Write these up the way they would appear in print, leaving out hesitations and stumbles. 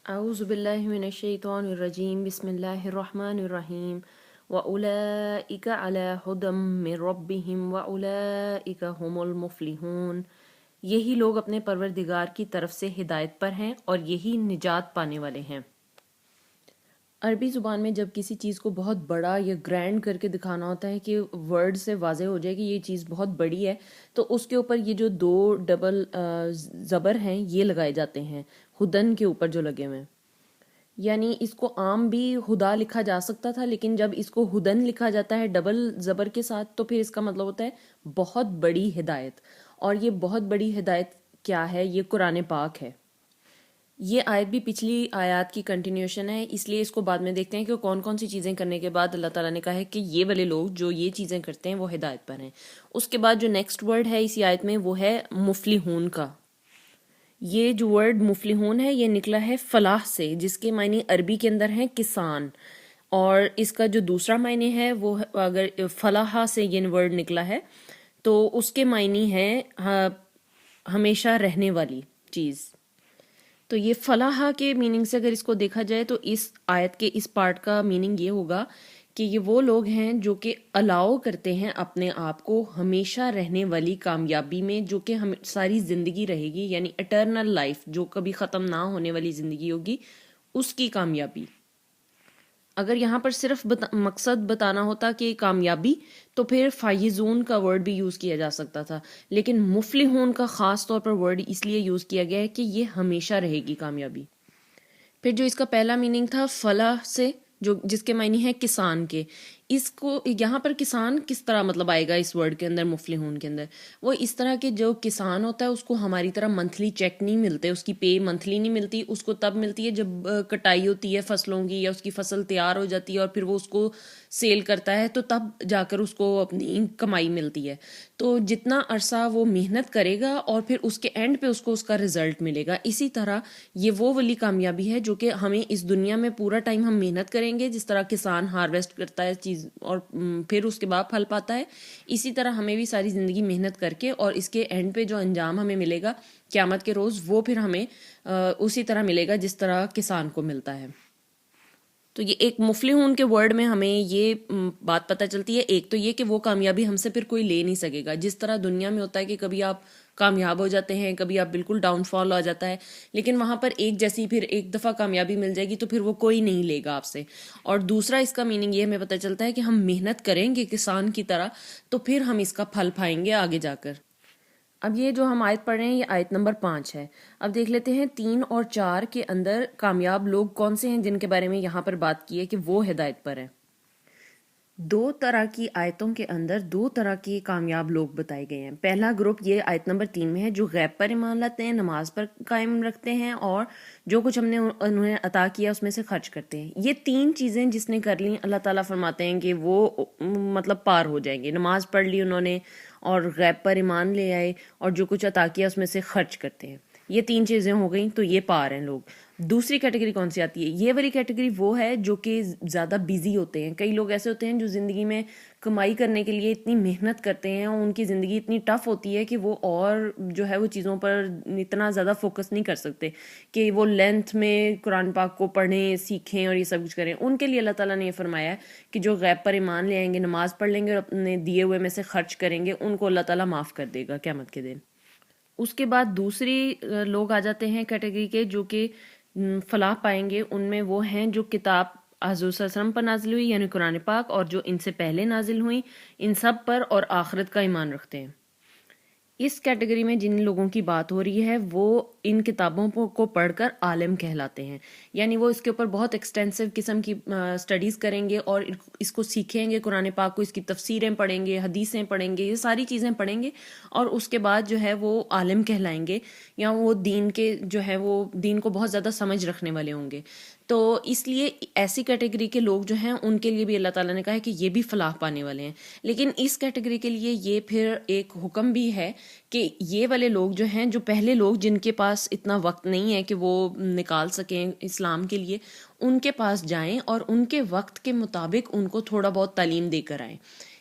اعوذ باللہ من الشیطان الرجیم بسم اللہ الرحمن الرحیم وَأُولَئِكَ عَلَى هُدًى مِّن رَّبِّهِمْ وَأُولَئِكَ هُمُ الْمُفْلِحُونَ، یہی لوگ اپنے پروردگار کی طرف سے ہدایت پر ہیں اور یہی نجات پانے والے ہیں۔ عربی زبان میں جب کسی چیز کو بہت بڑا یا گرینڈ کر کے دکھانا ہوتا ہے کہ ورڈ سے واضح ہو جائے کہ یہ چیز بہت بڑی ہے، تو اس کے اوپر یہ جو دو ڈبل زبر ہیں یہ لگائے جاتے ہیں، ہدن کے اوپر جو لگے ہوئے ہیں۔ یعنی اس کو عام بھی ہدا لکھا جا سکتا تھا، لیکن جب اس کو ہدن لکھا جاتا ہے ڈبل زبر کے ساتھ تو پھر اس کا مطلب ہوتا ہے بہت بڑی ہدایت۔ اور یہ بہت بڑی ہدایت کیا ہے؟ یہ قرآن پاک ہے۔ یہ آیت بھی پچھلی آیات کی کنٹینیوشن ہے، اس لیے اس کو بعد میں دیکھتے ہیں کہ کون کون سی چیزیں کرنے کے بعد اللہ تعالیٰ نے کہا ہے کہ یہ والے لوگ جو یہ چیزیں کرتے ہیں وہ ہدایت پر ہیں۔ اس کے بعد جو نیکسٹ ورڈ ہے اسی آیت میں وہ ہے مفلحون کا۔ یہ جو ورڈ مفلحون ہے یہ نکلا ہے فلاح سے، جس کے معنی عربی کے اندر ہیں کسان، اور اس کا جو دوسرا معنی ہے وہ اگر فلاح سے یہ ورڈ نکلا ہے تو اس کے معنی ہے ہمیشہ رہنے والی چیز۔ تو یہ فلاح کے میننگ سے اگر اس کو دیکھا جائے تو اس آیت کے اس پارٹ کا میننگ یہ ہوگا کہ یہ وہ لوگ ہیں جو کہ الاؤ کرتے ہیں اپنے آپ کو ہمیشہ رہنے والی کامیابی میں، جو کہ ہم ساری زندگی رہے گی، یعنی اٹرنل لائف، جو کبھی ختم نہ ہونے والی زندگی ہوگی، اس کی کامیابی۔ اگر یہاں پر صرف مقصد بتانا ہوتا کہ کامیابی تو پھر فائزون کا ورڈ بھی یوز کیا جا سکتا تھا، لیکن مفلحون کا خاص طور پر ورڈ اس لیے یوز کیا گیا ہے کہ یہ ہمیشہ رہے گی کامیابی۔ پھر جو اس کا پہلا میننگ تھا فلاح سے، جو جس کے معنی ہے کسان کے، اس کو یہاں پر کسان کس طرح مطلب آئے گا اس ورڈ کے اندر مفلحون کے اندر؟ وہ اس طرح کہ جو کسان ہوتا ہے اس کو ہماری طرح منتھلی چیک نہیں ملتے، اس کی پے منتھلی نہیں ملتی، اس کو تب ملتی ہے جب کٹائی ہوتی ہے فصلوں کی یا اس کی فصل تیار ہو جاتی ہے اور پھر وہ اس کو سیل کرتا ہے تو تب جا کر اس کو اپنی کمائی ملتی ہے۔ تو جتنا عرصہ وہ محنت کرے گا اور پھر اس کے اینڈ پہ اس کو اس کا رزلٹ ملے گا۔ اسی طرح یہ وہ والی کامیابی ہے جو کہ ہمیں اس دنیا میں پورا ٹائم ہم محنت کریں گے، جس طرح کسان ہارویسٹ کرتا ہے چیز اور پھر اس کے بعد پھل پاتا ہے، اسی طرح ہمیں بھی ساری زندگی محنت کر کے اور اس کے اینڈ پہ جو انجام ہمیں ملے گا قیامت کے روز، وہ پھر ہمیں اسی طرح ملے گا جس طرح کسان کو ملتا ہے۔ تو یہ ایک مفلحون کے ورڈ میں ہمیں یہ بات پتہ چلتی ہے، ایک تو یہ کہ وہ کامیابی ہم سے پھر کوئی لے نہیں سکے گا، جس طرح دنیا میں ہوتا ہے کہ کبھی آپ کامیاب ہو جاتے ہیں، کبھی آپ بالکل ڈاؤن فال آ جاتا ہے، لیکن وہاں پر ایک جیسی پھر ایک دفعہ کامیابی مل جائے گی تو پھر وہ کوئی نہیں لے گا آپ سے۔ اور دوسرا اس کا میننگ یہ ہمیں پتہ چلتا ہے کہ ہم محنت کریں گے کسان کی طرح تو پھر ہم اس کا پھل پائیں گے آگے جا کر۔ اب یہ جو ہم آیت پڑھ رہے ہیں یہ آیت نمبر 5 ہے۔ اب دیکھ لیتے ہیں 3 اور 4 کے اندر کامیاب لوگ کون سے ہیں جن کے بارے میں یہاں پر بات کی ہے کہ وہ ہدایت پر ہیں۔ دو طرح کی آیتوں کے اندر دو طرح کے کامیاب لوگ بتائے گئے ہیں۔ پہلا گروپ یہ آیت نمبر 3 میں ہے، جو غیب پر ایمان لاتے ہیں، نماز پر قائم رکھتے ہیں اور جو کچھ ہم نے انہیں عطا کیا اس میں سے خرچ کرتے ہیں۔ یہ 3 چیزیں جس نے کر لیں اللہ تعالیٰ فرماتے ہیں کہ وہ مطلب پار ہو جائیں گے۔ نماز پڑھ لی انہوں نے اور غیب پر ایمان لے آئے اور جو کچھ عطا کیا اس میں سے خرچ کرتے ہیں، یہ 3 چیزیں ہو گئیں تو یہ پار ہیں لوگ۔ دوسری کیٹیگری کون سی آتی ہے؟ یہ والی کیٹیگری وہ ہے جو کہ زیادہ بیزی ہوتے ہیں۔ کئی لوگ ایسے ہوتے ہیں جو زندگی میں کمائی کرنے کے لیے اتنی محنت کرتے ہیں اور ان کی زندگی اتنی ٹف ہوتی ہے کہ وہ اور جو ہے وہ چیزوں پر اتنا زیادہ فوکس نہیں کر سکتے کہ وہ لینتھ میں قرآن پاک کو پڑھیں، سیکھیں اور یہ سب کچھ کریں۔ ان کے لیے اللہ تعالیٰ نے یہ فرمایا ہے کہ جو غیب پر ایمان لے آئیں گے، نماز پڑھ لیں گے اور اپنے دیے ہوئے میں سے خرچ کریں گے، ان کو اللہ تعالیٰ معاف کر دے گا قیامت کے دن۔ اس کے بعد دوسری لوگ آ جاتے ہیں کیٹیگری کے جو کہ فلاح پائیں گے۔ ان میں وہ ہیں جو کتاب حضور صلی اللہ علیہ وسلم پر نازل ہوئی یعنی قرآن پاک اور جو ان سے پہلے نازل ہوئی، ان سب پر اور آخرت کا ایمان رکھتے ہیں۔ اس کیٹیگری میں جن لوگوں کی بات ہو رہی ہے وہ ان کتابوں کو پڑھ کر عالم کہلاتے ہیں، یعنی وہ اس کے اوپر بہت ایکسٹینسو قسم کی سٹڈیز کریں گے اور اس کو سیکھیں گے، قرآن پاک کو، اس کی تفسیریں پڑھیں گے، حدیثیں پڑھیں گے، یہ ساری چیزیں پڑھیں گے اور اس کے بعد جو ہے وہ عالم کہلائیں گے، یا وہ دین کے جو ہے وہ دین کو بہت زیادہ سمجھ رکھنے والے ہوں گے۔ تو اس لیے ایسی کیٹیگری کے لوگ جو ہیں ان کے لیے بھی اللہ تعالیٰ نے کہا ہے کہ یہ بھی فلاح پانے والے ہیں۔ لیکن اس کیٹیگری کے لیے یہ پھر ایک حکم بھی ہے کہ یہ والے لوگ جو ہیں، جو پہلے لوگ جن کے پاس اتنا وقت نہیں ہے کہ وہ نکال سکیں اسلام کے لیے، ان کے پاس جائیں اور ان کے وقت کے مطابق ان کو تھوڑا بہت تعلیم دے کر آئیں۔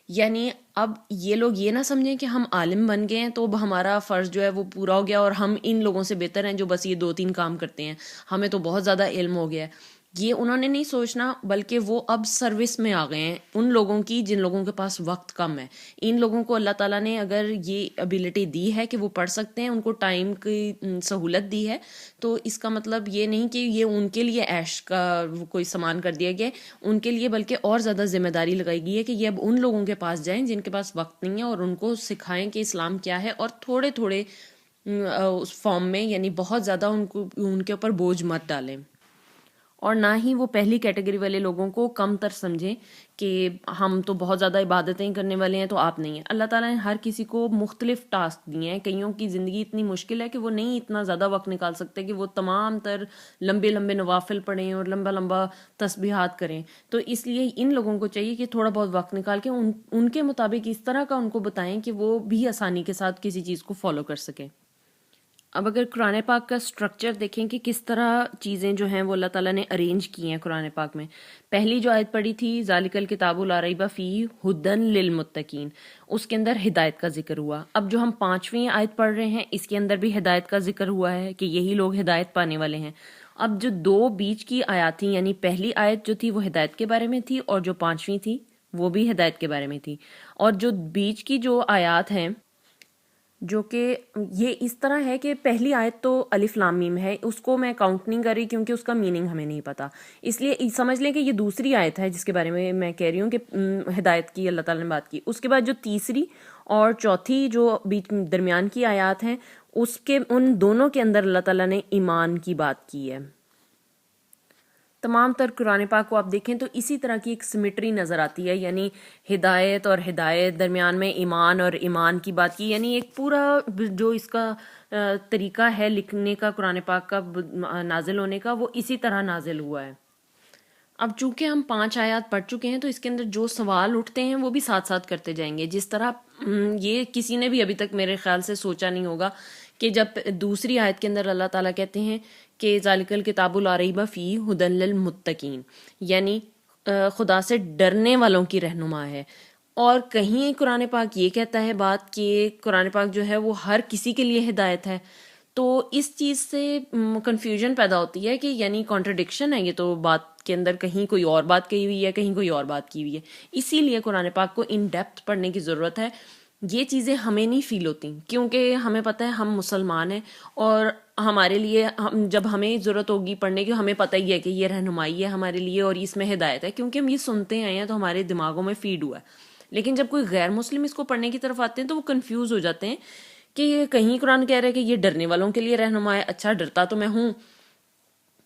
یعنی اب یہ لوگ یہ نہ سمجھیں کہ ہم عالم بن گئے ہیں تو اب ہمارا فرض جو ہے وہ پورا ہو گیا اور ہم ان لوگوں سے بہتر ہیں جو بس یہ 2-3 کام کرتے ہیں، ہمیں تو بہت زیادہ علم ہو گیا ہے. یہ انہوں نے نہیں سوچنا، بلکہ وہ اب سروس میں آ گئے ہیں ان لوگوں کی جن لوگوں کے پاس وقت کم ہے. ان لوگوں کو اللہ تعالیٰ نے اگر یہ ابیلٹی دی ہے کہ وہ پڑھ سکتے ہیں، ان کو ٹائم کی سہولت دی ہے، تو اس کا مطلب یہ نہیں کہ یہ ان کے لیے عیش کا کوئی سامان کر دیا گیا ہے، ان کے لیے بلکہ اور زیادہ ذمہ داری لگائی گئی ہے کہ یہ اب ان لوگوں کے پاس جائیں جن کے پاس وقت نہیں ہے، اور ان کو سکھائیں کہ اسلام کیا ہے، اور تھوڑے تھوڑے اس فارم میں، یعنی بہت زیادہ ان کے اوپر بوجھ مت ڈالیں، اور نہ ہی وہ پہلی کیٹیگری والے لوگوں کو کم تر سمجھیں کہ ہم تو بہت زیادہ عبادتیں کرنے والے ہیں تو آپ نہیں ہیں. اللہ تعالیٰ نے ہر کسی کو مختلف ٹاسک دیے ہیں. کئیوں کی زندگی اتنی مشکل ہے کہ وہ نہیں اتنا زیادہ وقت نکال سکتے کہ وہ تمام تر لمبے لمبے نوافل پڑھیں اور لمبا لمبا تسبیحات کریں. تو اس لیے ان لوگوں کو چاہیے کہ تھوڑا بہت وقت نکال کے ان کے مطابق اس طرح کا ان کو بتائیں کہ وہ بھی آسانی کے ساتھ کسی چیز کو فالو کر سکیں. اب اگر قرآن پاک کا سٹرکچر دیکھیں کہ کس طرح چیزیں جو ہیں وہ اللہ تعالیٰ نے ارینج کی ہیں قرآن پاک میں، پہلی جو آیت پڑھی تھی ذالک الکتاب لا ریب فیہ ھدی للمتقین، اس کے اندر ہدایت کا ذکر ہوا. اب جو ہم 5ویں آیت پڑھ رہے ہیں اس کے اندر بھی ہدایت کا ذکر ہوا ہے کہ یہی لوگ ہدایت پانے والے ہیں. اب جو 2 بیچ کی آیات تھیں، یعنی پہلی آیت جو تھی وہ ہدایت کے بارے میں تھی، اور جو 5ویں تھی وہ بھی ہدایت کے بارے میں تھی. اور جو بیچ کی جو آیات ہیں جو کہ یہ اس طرح ہے کہ پہلی آیت تو الف لام میم ہے، اس کو میں کاؤنٹ نہیں کر رہی کیونکہ اس کا میننگ ہمیں نہیں پتا، اس لیے سمجھ لیں کہ یہ دوسری آیت ہے جس کے بارے میں کہہ رہی ہوں کہ ہدایت کی اللہ تعالیٰ نے بات کی. اس کے بعد جو تیسری اور چوتھی جو بیچ درمیان کی آیات ہیں اس کے ان دونوں کے اندر اللہ تعالیٰ نے ایمان کی بات کی ہے. تمام تر قرآن پاک کو آپ دیکھیں تو اسی طرح کی ایک سمیٹری نظر آتی ہے، یعنی ہدایت اور ہدایت، درمیان میں ایمان اور ایمان کی بات کی، یعنی ایک پورا جو اس کا طریقہ ہے لکھنے کا قرآن پاک کا نازل ہونے کا وہ اسی طرح نازل ہوا ہے. اب چونکہ ہم 5 آیات پڑھ چکے ہیں تو اس کے اندر جو سوال اٹھتے ہیں وہ بھی ساتھ ساتھ کرتے جائیں گے. جس طرح یہ کسی نے بھی ابھی تک میرے خیال سے سوچا نہیں ہوگا کہ جب دوسری آیت کے اندر اللہ تعالیٰ کہتے ہیں کہ ذالک الکتاب لا ریب فیہ ھدی للمتقین، یعنی خدا سے ڈرنے والوں کی رہنما ہے، اور کہیں قرآن پاک یہ کہتا ہے بات کہ قرآن پاک جو ہے وہ ہر کسی کے لیے ہدایت ہے، تو اس چیز سے کنفیوژن پیدا ہوتی ہے کہ یعنی کانٹرڈکشن ہے یہ تو بات کے اندر، کہیں کوئی اور بات کہی ہوئی ہے کہیں کوئی اور بات کی ہوئی ہے. اسی لیے قرآن پاک کو ان ڈیپتھ پڑھنے کی ضرورت ہے. یہ چیزیں ہمیں نہیں فیل ہوتی کیونکہ ہمیں پتہ ہے ہم مسلمان ہیں، اور ہمارے لیے جب ہمیں ضرورت ہوگی پڑھنے کی ہمیں پتہ ہی ہے کہ یہ رہنمائی ہے ہمارے لیے اور اس میں ہدایت ہے، کیونکہ ہم یہ سنتے آئے ہیں تو ہمارے دماغوں میں فیڈ ہوا ہے. لیکن جب کوئی غیر مسلم اس کو پڑھنے کی طرف آتے ہیں تو وہ کنفیوز ہو جاتے ہیں کہ یہ کہیں قرآن کہہ رہا ہے کہ یہ ڈرنے والوں کے لیے رہنما ہے، اچھا ڈرتا تو میں ہوں،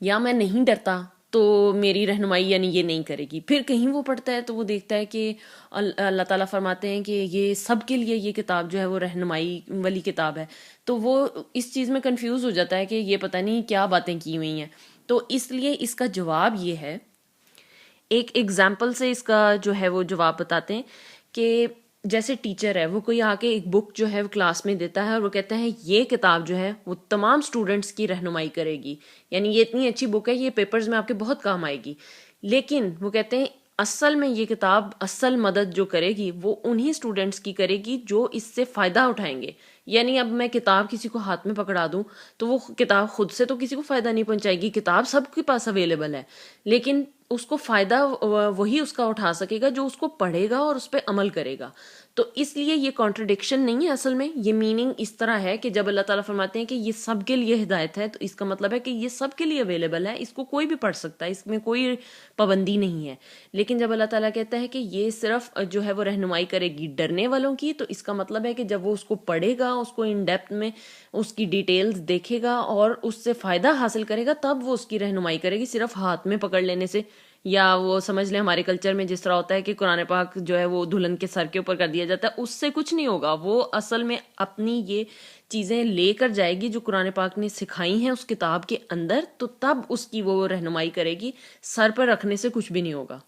یا میں نہیں ڈرتا تو میری رہنمائی یعنی یہ نہیں کرے گی. پھر کہیں وہ پڑھتا ہے تو وہ دیکھتا ہے کہ اللہ تعالیٰ فرماتے ہیں کہ یہ سب کے لیے یہ کتاب جو ہے وہ رہنمائی والی کتاب ہے، تو وہ اس چیز میں کنفیوز ہو جاتا ہے کہ یہ پتہ نہیں کیا باتیں کی ہوئی ہیں. تو اس لیے اس کا جواب یہ ہے، ایک ایگزامپل سے اس کا جو ہے وہ جواب بتاتے ہیں کہ جیسے ٹیچر ہے وہ کوئی آ کے ایک بک جو ہے وہ کلاس میں دیتا ہے اور وہ کہتا ہے یہ کتاب جو ہے وہ تمام سٹوڈنٹس کی رہنمائی کرے گی، یعنی یہ اتنی اچھی بک ہے یہ پیپرز میں آپ کے بہت کام آئے گی. لیکن وہ کہتے ہیں اصل میں یہ کتاب اصل مدد جو کرے گی وہ انہی سٹوڈنٹس کی کرے گی جو اس سے فائدہ اٹھائیں گے. یعنی اب میں کتاب کسی کو ہاتھ میں پکڑا دوں تو وہ کتاب خود سے تو کسی کو فائدہ نہیں پہنچائے گی، کتاب سب کے پاس اویلیبل ہے، لیکن اس کو فائدہ وہی اس کا اٹھا سکے گا جو اس کو پڑھے گا اور اس پہ عمل کرے گا. تو اس لیے یہ کانٹرڈکشن نہیں ہے، اصل میں یہ میننگ اس طرح ہے کہ جب اللہ تعالیٰ فرماتے ہیں کہ یہ سب کے لیے ہدایت ہے تو اس کا مطلب ہے کہ یہ سب کے لیے اویلیبل ہے، اس کو کوئی بھی پڑھ سکتا ہے، اس میں کوئی پابندی نہیں ہے. لیکن جب اللہ تعالیٰ کہتا ہے کہ یہ صرف جو ہے وہ رہنمائی کرے گی ڈرنے والوں کی، تو اس کا مطلب ہے کہ جب وہ اس کو پڑھے گا، اس کو ان ڈیپتھ میں اس کی ڈیٹیلز دیکھے گا اور اس سے فائدہ حاصل کرے گا تب وہ اس کی رہنمائی کرے گی. صرف ہاتھ میں پکڑ لینے سے، یا وہ سمجھ لیں ہمارے کلچر میں جس طرح ہوتا ہے کہ قرآن پاک جو ہے وہ دلہن کے سر کے اوپر کر دیا جاتا ہے، اس سے کچھ نہیں ہوگا. وہ اصل میں اپنی یہ چیزیں لے کر جائے گی جو قرآن پاک نے سکھائی ہیں اس کتاب کے اندر، تو تب اس کی وہ رہنمائی کرے گی. سر پر رکھنے سے کچھ بھی نہیں ہوگا.